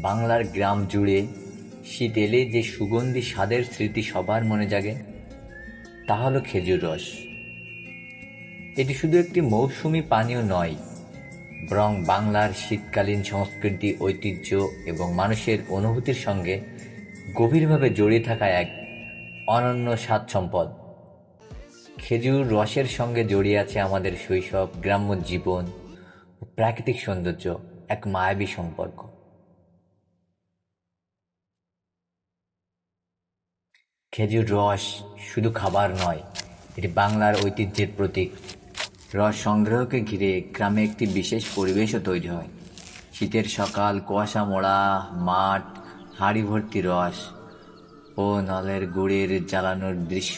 বাংলার গ্রাম জুড়ে শীত এলে যে সুগন্ধি স্বাদের স্মৃতি সবার মনে জাগে তা হলো খেজুর রস। এটি শুধু একটি মৌসুমী পানীয় নয়, বরং বাংলার শীতকালীন সংস্কৃতি, ঐতিহ্য এবং মানুষের অনুভূতির সঙ্গে গভীরভাবে জড়িয়ে থাকা এক অনন্য স্বাদ সম্পদ। খেজুর রসের সঙ্গে জড়িয়ে আছে আমাদের শৈশব, গ্রাম্য জীবন ও প্রাকৃতিক সৌন্দর্য, এক মায়াবী সম্পর্ক। খেজুর রস শুধু খাবার নয়, এটি বাংলার ঐতিহ্যের প্রতীক। রস সংগ্রহকে ঘিরে গ্রামে একটি বিশেষ পরিবেশও তৈরি হয়। শীতের সকাল, কুয়াশা মোড়া মাঠ, হাঁড়ি ভর্তি রস ও নলের গুড়ের জ্বালানোর দৃশ্য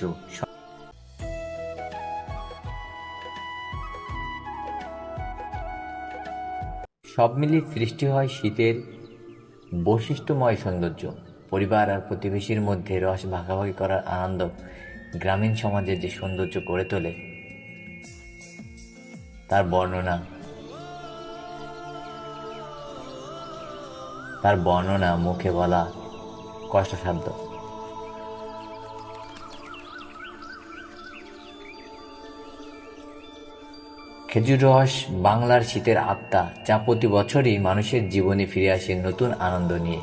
সব মিলিয়ে সৃষ্টি হয় শীতের বৈশিষ্ট্যময় সৌন্দর্য। পরিবার আর প্রতিবেশীর মধ্যে রস ভাগাভাগি করার আনন্দ গ্রামীণ সমাজে যে সৌন্দর্য গড়ে তোলে তার বর্ণনা তার বর্ণনা মুখে বলা কষ্টসাধ্য। খেজুর রস বাংলার শীতের আত্মা, যা প্রতি বছরই মানুষের জীবনে ফিরে আসে নতুন আনন্দ নিয়ে।